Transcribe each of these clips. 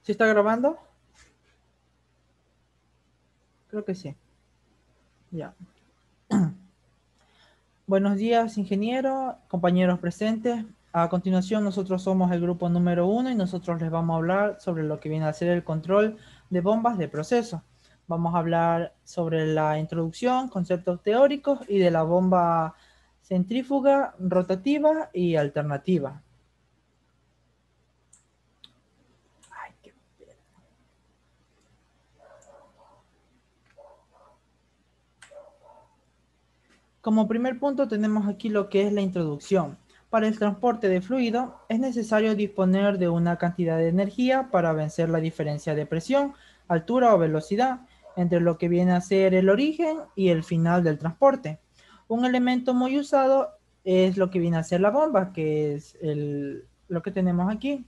¿Sí está grabando? Creo que sí. Ya. Buenos días, ingeniero, compañeros presentes. A continuación, nosotros somos el grupo número 1 y nosotros les vamos a hablar sobre lo que viene a ser el control de bombas de proceso. Vamos a hablar sobre la introducción, conceptos teóricos y de la bomba centrífuga, rotativa y alternativa. Ay, qué... Como primer punto tenemos aquí lo que es la introducción. Para el transporte de fluido es necesario disponer de una cantidad de energía para vencer la diferencia de presión, altura o velocidad entre lo que viene a ser el origen y el final del transporte. Un elemento muy usado es lo que viene a ser la bomba, que es lo que tenemos aquí.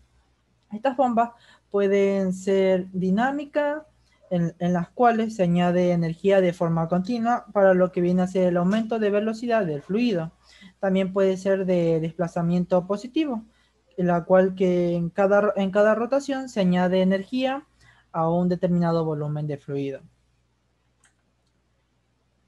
Estas bombas pueden ser dinámicas, en las cuales se añade energía de forma continua para lo que viene a ser el aumento de velocidad del fluido. También puede ser de desplazamiento positivo, en la cual que en cada rotación se añade energía a un determinado volumen de fluido.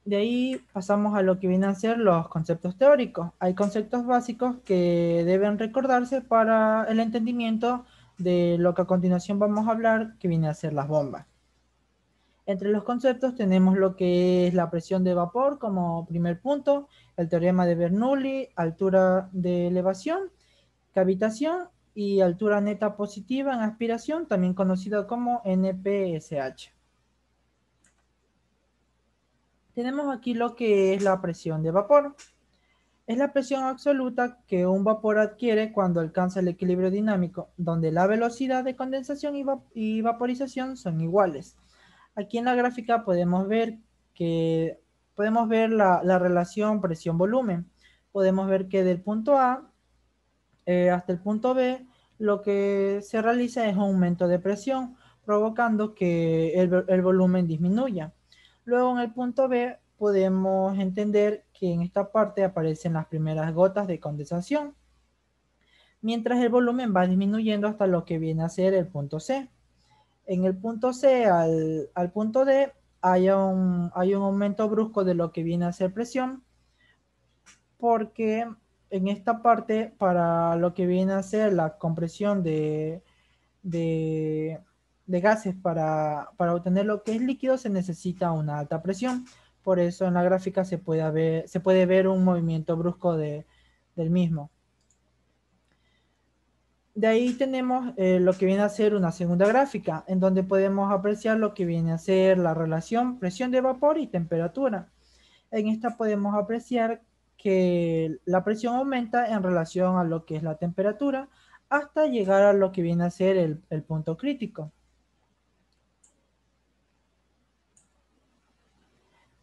De ahí pasamos a lo que vienen a ser los conceptos teóricos. Hay conceptos básicos que deben recordarse para el entendimiento de lo que a continuación vamos a hablar, que viene a ser las bombas. Entre los conceptos tenemos lo que es la presión de vapor como primer punto, el teorema de Bernoulli, altura de elevación, cavitación y altura neta positiva en aspiración, también conocido como NPSH. Tenemos aquí lo que es la presión de vapor. Es la presión absoluta que un vapor adquiere cuando alcanza el equilibrio dinámico, donde la velocidad de condensación y vaporización son iguales. Aquí en la gráfica podemos ver la relación presión-volumen. Podemos ver que del punto A hasta el punto B, lo que se realiza es un aumento de presión, provocando que el volumen disminuya. Luego en el punto B podemos entender que en esta parte aparecen las primeras gotas de condensación, mientras el volumen va disminuyendo hasta lo que viene a ser el punto C. En el punto C al punto D hay un aumento brusco de lo que viene a ser presión, porque en esta parte, para lo que viene a ser la compresión de, de gases para obtener lo que es líquido, se necesita una alta presión. Por eso en la gráfica se puede ver un movimiento brusco del mismo. De ahí tenemos lo que viene a ser una segunda gráfica, en donde podemos apreciar lo que viene a ser la relación presión de vapor y temperatura. En esta podemos apreciar que la presión aumenta en relación a lo que es la temperatura hasta llegar a lo que viene a ser el punto crítico.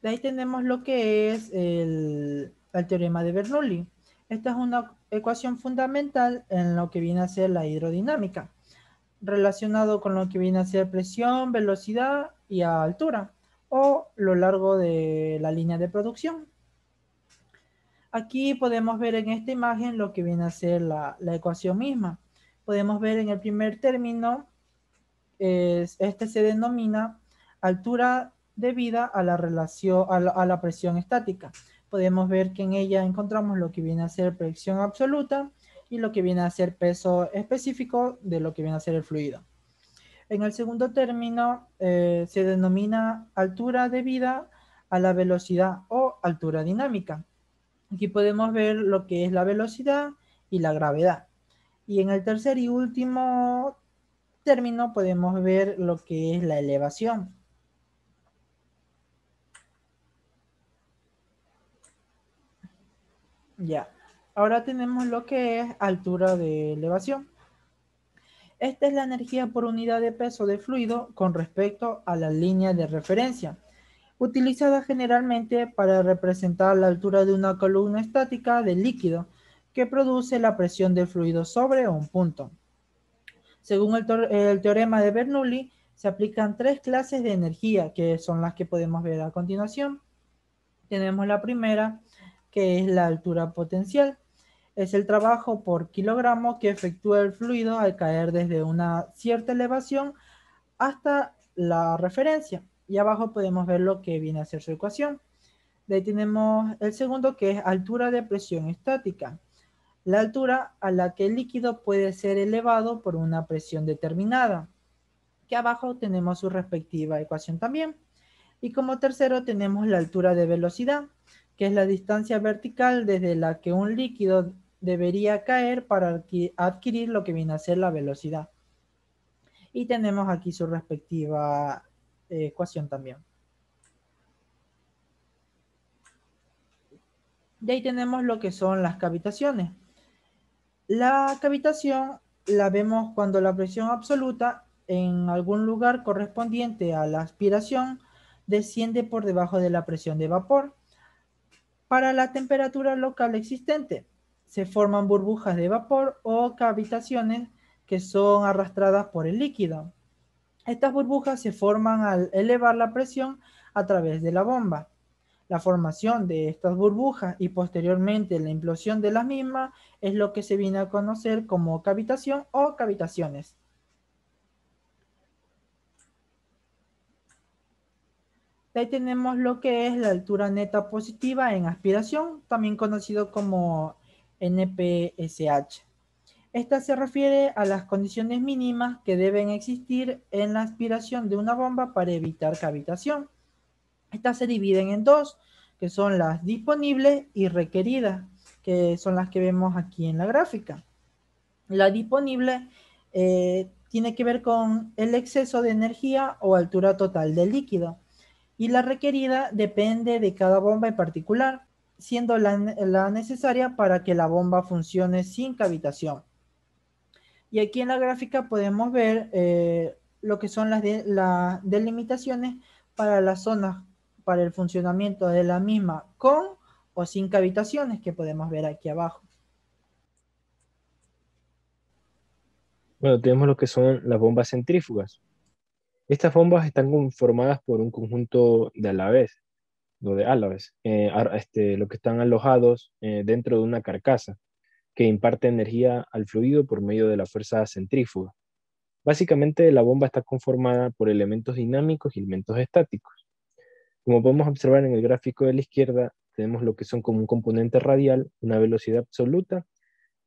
De ahí tenemos lo que es el teorema de Bernoulli. Esta es una ecuación fundamental en lo que viene a ser la hidrodinámica, relacionado con lo que viene a ser presión, velocidad y altura, o lo largo de la línea de producción. Aquí podemos ver en esta imagen lo que viene a ser la ecuación misma. Podemos ver en el primer término, este se denomina altura debida a la relación, a la presión estática. Podemos ver que en ella encontramos lo que viene a ser presión absoluta y lo que viene a ser peso específico de lo que viene a ser el fluido. En el segundo término se denomina altura debida a la velocidad o altura dinámica. Aquí podemos ver lo que es la velocidad y la gravedad. Y en el tercer y último término podemos ver lo que es la elevación. Ya. Ahora tenemos lo que es altura de elevación. Esta es la energía por unidad de peso de fluido con respecto a la línea de referencia, utilizada generalmente para representar la altura de una columna estática de líquido que produce la presión del fluido sobre un punto. Según el teorema de Bernoulli, se aplican tres clases de energía, que son las que podemos ver a continuación. Tenemos la primera, que es la altura potencial. Es el trabajo por kilogramo que efectúa el fluido al caer desde una cierta elevación hasta la referencia. Y abajo podemos ver lo que viene a ser su ecuación. De ahí tenemos el segundo, que es altura de presión estática. La altura a la que el líquido puede ser elevado por una presión determinada. Que abajo tenemos su respectiva ecuación también. Y como tercero tenemos la altura de velocidad, que es la distancia vertical desde la que un líquido debería caer para adquirir lo que viene a ser la velocidad. Y tenemos aquí su respectiva ecuación también. De ahí tenemos lo que son las cavitaciones. La cavitación la vemos cuando la presión absoluta en algún lugar correspondiente a la aspiración desciende por debajo de la presión de vapor. Para la temperatura local existente, se forman burbujas de vapor o cavitaciones que son arrastradas por el líquido. Estas burbujas se forman al elevar la presión a través de la bomba. La formación de estas burbujas y posteriormente la implosión de las mismas es lo que se viene a conocer como cavitación o cavitaciones. De ahí tenemos lo que es la altura neta positiva en aspiración, también conocido como NPSH. Esta se refiere a las condiciones mínimas que deben existir en la aspiración de una bomba para evitar cavitación. Estas se dividen en dos, que son las disponibles y requeridas, que son las que vemos aquí en la gráfica. La disponible tiene que ver con el exceso de energía o altura total del líquido, y la requerida depende de cada bomba en particular, siendo la necesaria para que la bomba funcione sin cavitación. Y aquí en la gráfica podemos ver lo que son las delimitaciones para las zonas para el funcionamiento de la misma con o sin cavitaciones, que podemos ver aquí abajo. Bueno, tenemos lo que son las bombas centrífugas. Estas bombas están conformadas por un conjunto de álabes, lo que están alojados dentro de una carcasa que imparte energía al fluido por medio de la fuerza centrífuga. Básicamente, la bomba está conformada por elementos dinámicos y elementos estáticos. Como podemos observar en el gráfico de la izquierda, tenemos lo que son como un componente radial, una velocidad absoluta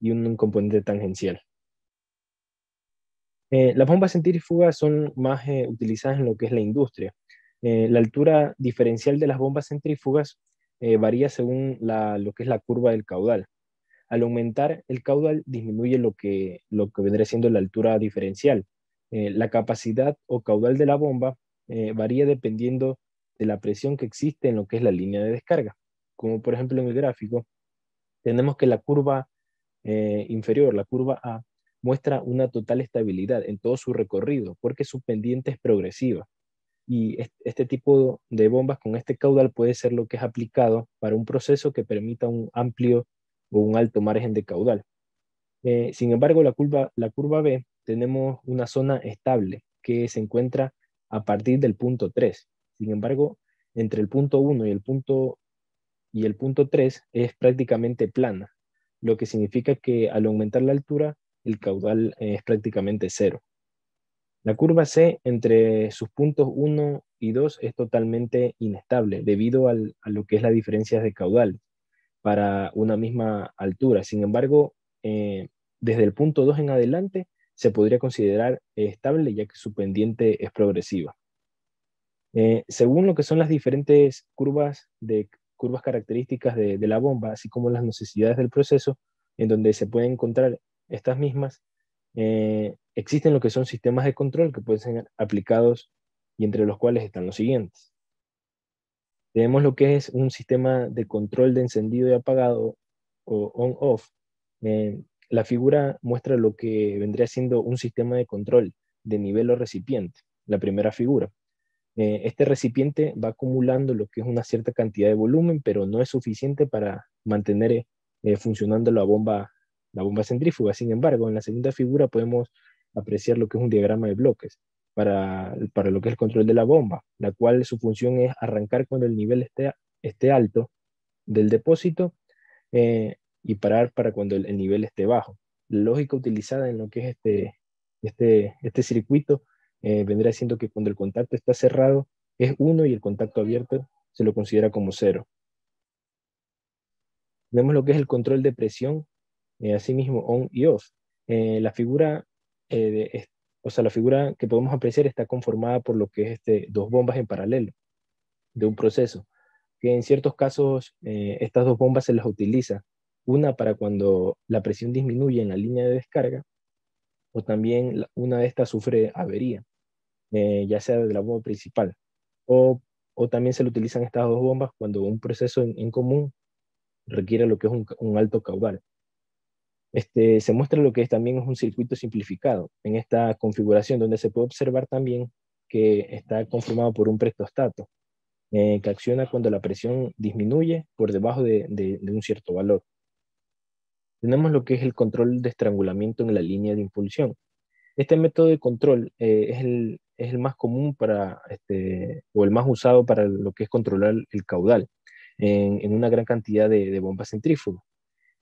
y un componente tangencial. Las bombas centrífugas son más utilizadas en lo que es la industria. La altura diferencial de las bombas centrífugas varía según lo que es la curva del caudal. Al aumentar el caudal, disminuye lo que vendría siendo la altura diferencial. La capacidad o caudal de la bomba varía dependiendo de la presión que existe en lo que es la línea de descarga. Como por ejemplo en el gráfico, tenemos que la curva inferior, la curva A, muestra una total estabilidad en todo su recorrido porque su pendiente es progresiva. Y este tipo de bombas con este caudal puede ser lo que es aplicado para un proceso que permita un amplio o un alto margen de caudal. Sin embargo, la curva B tenemos una zona estable que se encuentra a partir del punto 3. Sin embargo, entre el punto 1 y el punto 3 es prácticamente plana, lo que significa que al aumentar la altura, el caudal es prácticamente cero. La curva C entre sus puntos 1 y 2 es totalmente inestable debido a lo que es la diferencia de caudal para una misma altura. Sin embargo, desde el punto 2 en adelante se podría considerar estable ya que su pendiente es progresiva. Según lo que son las diferentes curvas características de la bomba, así como las necesidades del proceso, en donde se pueden encontrar estas mismas, existen lo que son sistemas de control que pueden ser aplicados y entre los cuales están los siguientes. Tenemos lo que es un sistema de control de encendido y apagado o on-off. La figura muestra lo que vendría siendo un sistema de control de nivel o recipiente, la primera figura. Este recipiente va acumulando lo que es una cierta cantidad de volumen, pero no es suficiente para mantener funcionando la bomba centrífuga. Sin embargo, en la segunda figura podemos apreciar lo que es un diagrama de bloques para lo que es el control de la bomba, la cual su función es arrancar cuando el nivel esté alto del depósito, y parar para cuando el nivel esté bajo. La lógica utilizada en lo que es este circuito vendría siendo que cuando el contacto está cerrado es 1 y el contacto abierto se lo considera como 0. Vemos lo que es el control de presión, asimismo on y off. La figura, o sea, la figura que podemos apreciar está conformada por lo que es dos bombas en paralelo de un proceso, que en ciertos casos estas dos bombas se las utiliza, una para cuando la presión disminuye en la línea de descarga, o también una de estas sufre avería, ya sea de la bomba principal, o, o también se le utilizan estas dos bombas cuando un proceso en común requiere lo que es un alto caudal. Se muestra lo que también es un circuito simplificado en esta configuración, donde se puede observar también que está conformado por un prestostato, que acciona cuando la presión disminuye por debajo de un cierto valor. Tenemos lo que es el control de estrangulamiento en la línea de impulsión. Este método de control es el más común o el más usado para lo que es controlar el caudal en una gran cantidad de bombas centrífugas.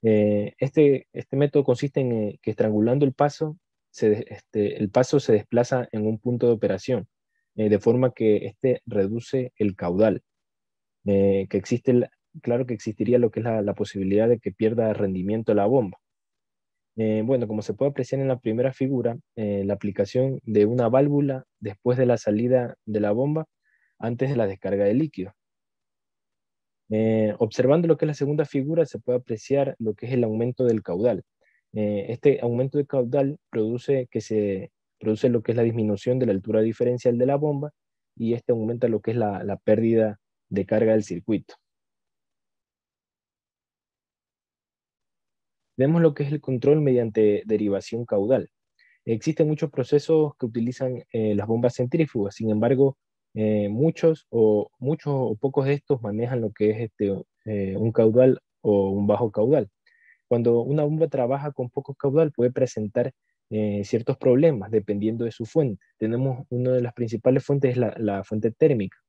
Este método consiste en que estrangulando el paso, el paso se desplaza en un punto de operación, de forma que este reduce el caudal, que claro que existiría lo que es la posibilidad de que pierda rendimiento la bomba. Bueno, como se puede apreciar en la primera figura, la aplicación de una válvula después de la salida de la bomba antes de la descarga de líquido. Observando lo que es la segunda figura, se puede apreciar lo que es el aumento del caudal. Este aumento de caudal produce lo que es la disminución de la altura diferencial de la bomba, y este aumenta lo que es la pérdida de carga del circuito. Vemos lo que es el control mediante derivación caudal. Existen muchos procesos que utilizan las bombas centrífugas. Sin embargo, muchos o pocos de estos manejan lo que es un caudal o un bajo caudal. Cuando una bomba trabaja con poco caudal puede presentar ciertos problemas dependiendo de su fuente. Tenemos una de las principales fuentes, es la fuente térmica.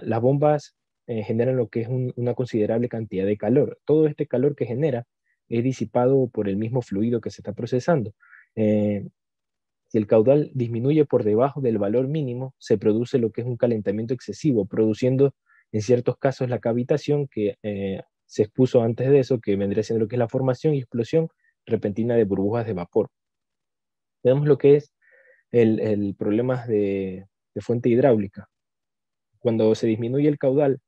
Las bombas generan lo que es una considerable cantidad de calor. Todo este calor que genera es disipado por el mismo fluido que se está procesando. Eh, si el caudal disminuye por debajo del valor mínimo, se produce lo que es un calentamiento excesivo, produciendo en ciertos casos la cavitación que se expuso antes de eso, que vendría siendo lo que es la formación y explosión repentina de burbujas de vapor. Tenemos lo que es el problema de fuente hidráulica. Cuando se disminuye el caudal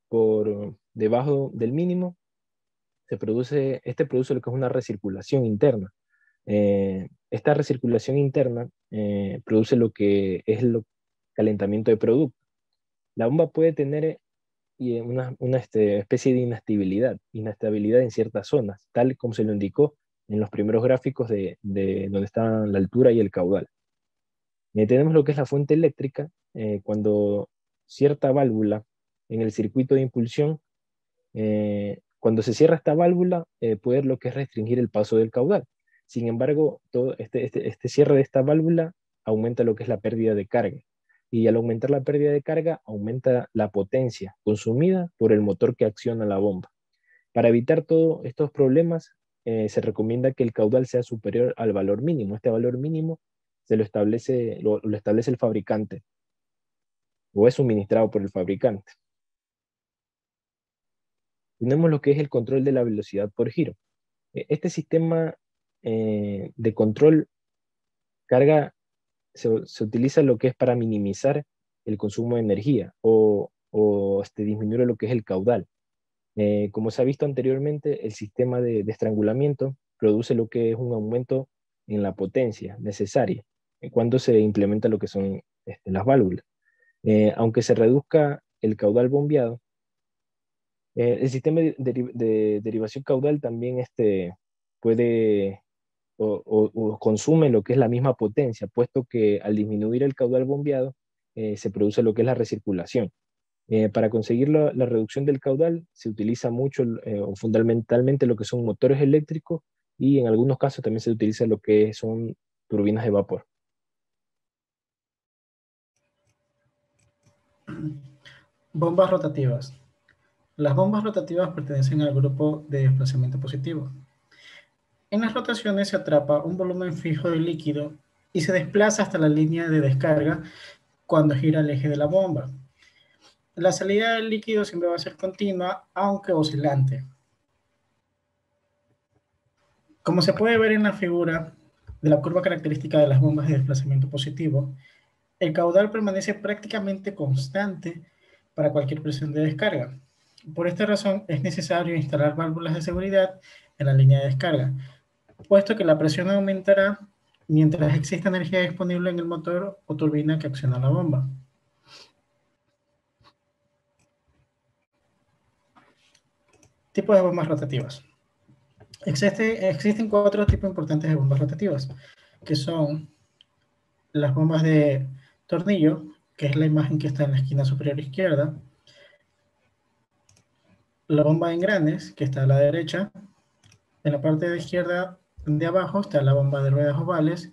por debajo del mínimo, produce lo que es una recirculación interna. Esta recirculación interna produce lo que es el calentamiento de producto. La bomba puede tener una especie de inestabilidad en ciertas zonas, tal como se lo indicó en los primeros gráficos de donde está la altura y el caudal. Tenemos lo que es la fuente eléctrica, cuando cierta válvula en el circuito de impulsión, cuando se cierra esta válvula, puede lo que es restringir el paso del caudal. Sin embargo, todo este cierre de esta válvula aumenta lo que es la pérdida de carga. Y al aumentar la pérdida de carga, aumenta la potencia consumida por el motor que acciona la bomba. Para evitar todos estos problemas, se recomienda que el caudal sea superior al valor mínimo. Este valor mínimo lo establece el fabricante, o es suministrado por el fabricante. Tenemos lo que es el control de la velocidad por giro. Este sistema de control carga se utiliza lo que es para minimizar el consumo de energía o disminuir lo que es el caudal. Como se ha visto anteriormente, el sistema de estrangulamiento produce lo que es un aumento en la potencia necesaria cuando se implementa lo que son las válvulas. Aunque se reduzca el caudal bombeado, el sistema de derivación caudal también puede o consume lo que es la misma potencia, puesto que al disminuir el caudal bombeado, se produce lo que es la recirculación. Para conseguir la reducción del caudal se utiliza mucho o fundamentalmente lo que son motores eléctricos, y en algunos casos también se utiliza lo que son turbinas de vapor. Bombas rotativas. Las bombas rotativas pertenecen al grupo de desplazamiento positivo. En las rotaciones se atrapa un volumen fijo de líquido y se desplaza hasta la línea de descarga cuando gira el eje de la bomba. La salida del líquido siempre va a ser continua, aunque oscilante. Como se puede ver en la figura de la curva característica de las bombas de desplazamiento positivo, el caudal permanece prácticamente constante para cualquier presión de descarga. Por esta razón es necesario instalar válvulas de seguridad en la línea de descarga, puesto que la presión aumentará mientras exista energía disponible en el motor o turbina que acciona la bomba. Tipos de bombas rotativas. Existen 4 tipos importantes de bombas rotativas, que son las bombas de tornillo, que es la imagen que está en la esquina superior izquierda, la bomba de engranes, que está a la derecha, en la parte de izquierda de abajo está la bomba de ruedas ovales,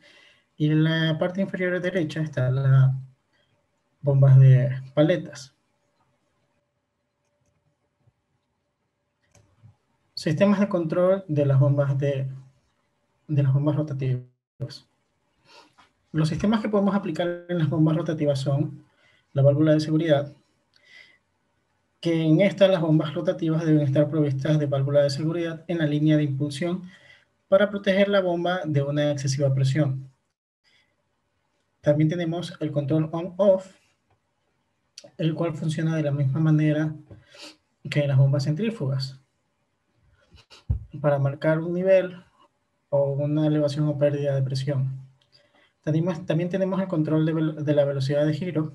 y en la parte inferior derecha está la bombas de paletas. Sistemas de control de las bombas rotativas. Los sistemas que podemos aplicar en las bombas rotativas son la válvula de seguridad, que en esta las bombas rotativas deben estar provistas de válvula de seguridad en la línea de impulsión para proteger la bomba de una excesiva presión. También tenemos el control on-off, el cual funciona de la misma manera que en las bombas centrífugas, para marcar un nivel o una elevación o pérdida de presión. También tenemos el control de la velocidad de giro,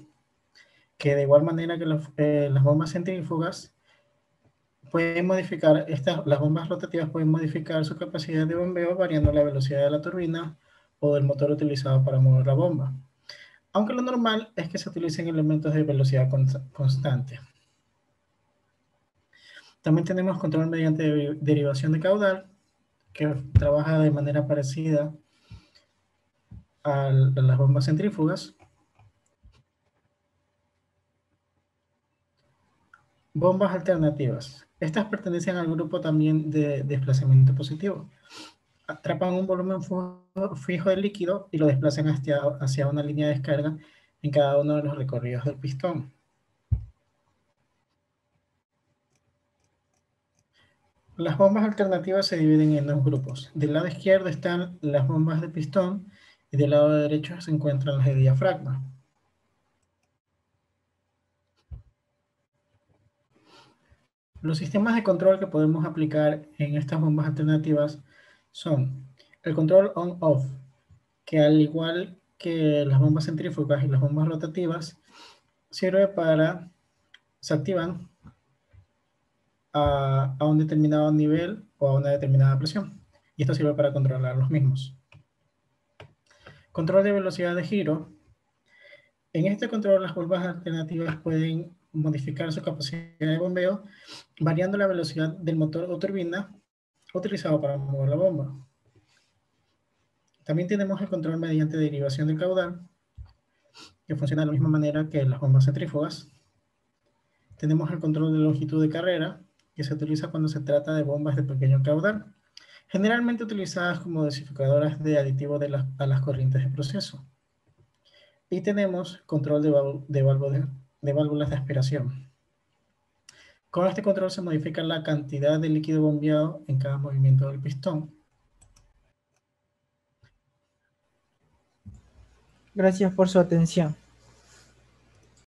que de igual manera que las bombas centrífugas pueden modificar, las bombas rotativas pueden modificar su capacidad de bombeo variando la velocidad de la turbina o del motor utilizado para mover la bomba. Aunque lo normal es que se utilicen elementos de velocidad constante. También tenemos control mediante derivación de caudal, que trabaja de manera parecida a las bombas centrífugas. Bombas alternativas. Estas pertenecen al grupo también de desplazamiento positivo. Atrapan un volumen fijo de líquido y lo desplazan hacia una línea de descarga en cada uno de los recorridos del pistón. Las bombas alternativas se dividen en 2 grupos. Del lado izquierdo están las bombas de pistón y del lado derecho se encuentran las de diafragma. Los sistemas de control que podemos aplicar en estas bombas alternativas son el control on-off, que al igual que las bombas centrífugas y las bombas rotativas, sirve para, se activan a un determinado nivel o a una determinada presión. Y esto sirve para controlar los mismos. Control de velocidad de giro. En este control las bombas alternativas pueden modificar su capacidad de bombeo variando la velocidad del motor o turbina utilizado para mover la bomba. También tenemos el control mediante derivación del caudal, que funciona de la misma manera que las bombas centrífugas. Tenemos el control de longitud de carrera, que se utiliza cuando se trata de bombas de pequeño caudal, generalmente utilizadas como dosificadoras de aditivos a las corrientes de proceso. Y tenemos control de válvulas de aspiración. Con este control se modifica la cantidad de líquido bombeado en cada movimiento del pistón. Gracias por su atención.